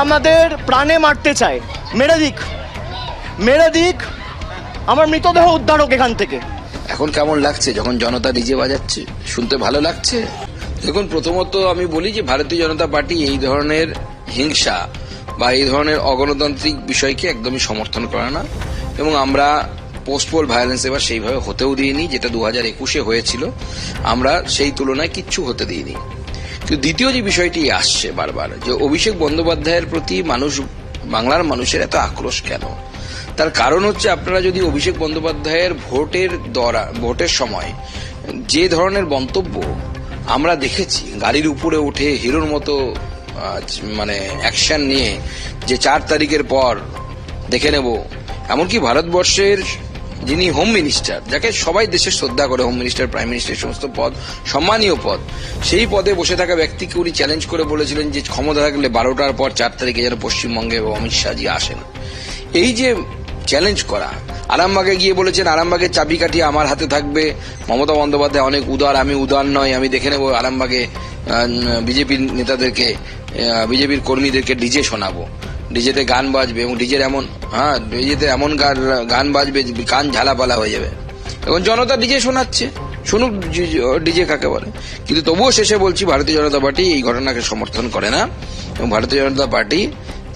আমাদের প্রাণে মারতে চায়, মেরে দিক, মেরে দিক, আমার মৃতদেহ উদ্ধার হোক এখান থেকে। এখন কেমন লাগছে যখন জনতা ডিজে বাজাচ্ছে? শুনতে ভালো লাগছে? দেখুন, প্রথমত আমি বলি যে ভারতীয় জনতা পার্টি এই ধরনের হিংসা বা এই ধরনের অগণতান্ত্রিক বিষয়কে একদমই সমর্থন করে না, এবং আমরা পোস্ট পোল ভায়োলেন্স এবার সেইভাবে হতেও দিইনি, যেটা 2021-এ হয়েছিল, আমরা সেই তুলনায় কিচ্ছু হতে দিইনি। কিন্তু দ্বিতীয় যে বিষয়টি আসছে বারবার, যে অভিষেক বন্দ্যোপাধ্যায়ের প্রতি বাংলার মানুষের এত আক্রোশ কেন, তার কারণ হচ্ছে আপনারা যদি অভিষেক বন্দ্যোপাধ্যায়ের ভোটের সময় যে ধরনের মন্তব্য আমরা দেখেছি, গাড়ির উপরে উঠে হিরোর মতো মানে অ্যাকশন নিয়ে, যে 4 তারিখের পর দেখে নেব, এমনকি ভারতবর্ষের যিনি হোম মিনিস্টার, যাকে সবাই দেশে শ্রদ্ধা করে, হোম মিনিস্টার, প্রাইম মিনিস্টার, সমস্ত পদ সম্মানীয় পদ, সেই পদে বসে থাকা ব্যক্তিকে উনি চ্যালেঞ্জ করে বলেছিলেন যে ক্ষমতা থাকলে 12টার পর 4 তারিখে যেন পশ্চিমবঙ্গে অমিত শাহজি আসেন। এই যে চ্যালেঞ্জ করা, আরামবাগে গিয়ে বলেছেন আরামবাগের চাবিকাঠি আমার হাতে থাকবে, মমতা বন্দ্যোপাধ্যায় অনেক উদার, আমি উদার নয়, আমি দেখে নেব আরামবাগে বিজেপির নেতাদেরকে, বিজেপির কর্মীদেরকে ডিজে শোনাবো, ডিজেতে গান বাজবে, এবং ডিজের এমন ডিজেতে এমন গান বাজবে কান ঝালাপালা হয়ে যাবে। এখন জনতা ডিজে শোনাচ্ছে, শুনুক ডিজে কাকে বলে। কিন্তু তবুও শেষে বলছি, ভারতীয় জনতা পার্টি এই ঘটনাকে সমর্থন করে না, এবং ভারতীয় জনতা পার্টি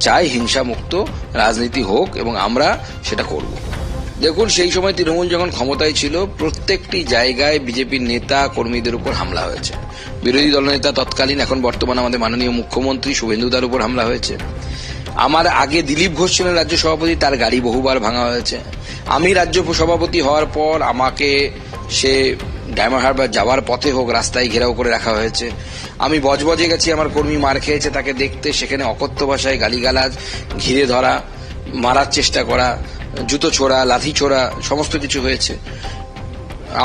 চাই হিংসামুক্ত রাজনীতি হোক, এবং আমরা সেটা করব। দেখুন, সেই সময় তৃণমূল যখন ক্ষমতায় ছিল, প্রত্যেকটি জায়গায় বিজেপির নেতা কর্মীদের উপর হামলা হয়েছে। বিরোধী দলনেতা তৎকালীন, এখন বর্তমান আমাদের মাননীয় মুখ্যমন্ত্রী শুভেন্দুদার উপর হামলা হয়েছে। আমার আগে দিলীপ ঘোষ ছিলেন রাজ্য সভাপতি, তার গাড়ি বহুবার ভাঙা হয়েছে। আমি রাজ্য সভাপতি হওয়ার পর আমাকে সে ডায়মন্ড হারবার যাওয়ার পথে হোক রাস্তায় ঘেরাও করে রাখা হয়েছে। আমি বজবজে গেছি, আমার কর্মী মার খেয়েছে তাকে দেখতে, সেখানে অকথ্য ভাষায় গালিগালাজ, ঘিরে ধরা, মারার চেষ্টা করা, জুতো ছোড়া, লাঠি ছোড়া, সমস্ত কিছু হয়েছে।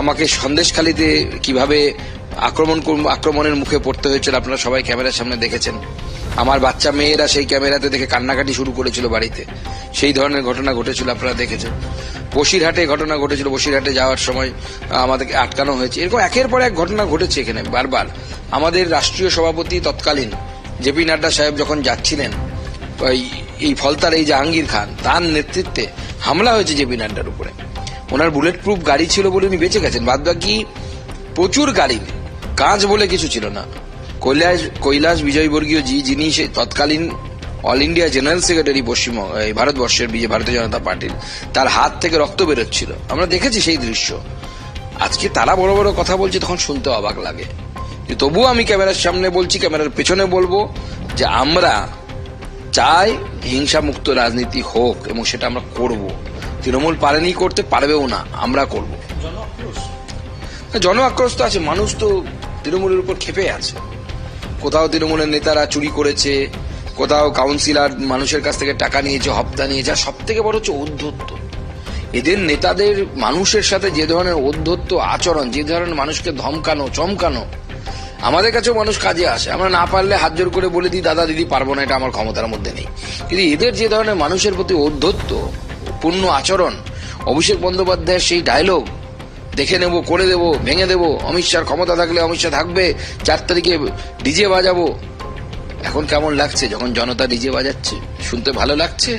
আমাকে সন্দেশখালীতে কিভাবে আক্রমণের মুখে পড়তে হয়েছিল আপনারা সবাই ক্যামেরার সামনে দেখেছেন। আমার বাচ্চা মেয়েরা সেই ক্যামেরাতে দেখে কান্নাকাটি শুরু করেছিল বাড়িতে, সেই ধরনের ঘটনা ঘটেছিল, আপনারা দেখেছেন। বসিরহাটে ঘটনা ঘটেছিল, বসিরহাটে যাওয়ার সময় আমাদেরকে আটকানো হয়েছে। এরকম একের পর এক ঘটনা ঘটেছে এখানে বারবার। আমাদের রাষ্ট্রীয় সভাপতি তৎকালীন জেপি নাড্ডা সাহেব যখন যাচ্ছিলেন এই ফলতার, এই জাহাঙ্গীর খান, তার নেতৃত্বে হামলা হয়েছে জেপি নাড্ডার উপরে। ওনার বুলেট প্রুফ গাড়ি ছিল বলে উনি বেঁচে গেছেন, বাদ বাকি প্রচুর গাড়ির কাঁচ বলে কিছু ছিল না। কৈলাস বিজয়বর্গীয় যিনি সেই তৎকালীন অল ইন্ডিয়া জেনারেল সেক্রেটারি ভারতবর্ষের ভারতীয় জনতা পার্টির, তার হাত থেকে রক্ত বেরোচ্ছিল, আমরা দেখেছি সেই দৃশ্য। আজকে তারা বড় বড় কথা বলছে, তখন শুনতে অবাক লাগে। তবুও আমি ক্যামেরার সামনে বলছি, ক্যামেরার পেছনে বলবো যে আমরা চাই হিংসামুক্ত রাজনীতি হোক, এবং সেটা আমরা করব। তৃণমূল পারেনি করতে, পারবেও না, আমরা করব। জন আক্রোশ তো আছে, মানুষ তো তৃণমূলের উপর ক্ষেপে আছে। কোথাও তৃণমূলের নেতারা চুরি করেছে, কোথাও কাউন্সিলর মানুষের কাছ থেকে টাকা নিয়েছে, হপ্তা নিয়েছে। আর সব থেকে বড় হচ্ছে ঔদ্ধত্য। এদের নেতাদের মানুষের সাথে যে ধরনের ঔদ্ধত্য আচরণ, যে ধরনের মানুষকে ধমকানো, চমকানো, আমাদের কাছেও মানুষ কাজে আসে, আমরা না পারলে হাত জোর করে বলে দিই দাদা দিদি পারবো না, এটা আমার ক্ষমতার মধ্যে নেই। কিন্তু এদের যে ধরনের মানুষের প্রতি ঔদ্ধত্য পূর্ণ আচরণ, অভিষেক বন্দ্যোপাধ্যায়ের সেই ডায়লগ, দেখে নেব, করে দেব, ভেঙে দেব, অমিত শাহর ক্ষমতা থাকলে অমিত শাহ থাকবে, 4 তারিখে ডিজে বাজাবো। এখন কেমন লাগছে যখন জনতা ডিজে বাজাচ্ছে? শুনতে ভালো লাগছে?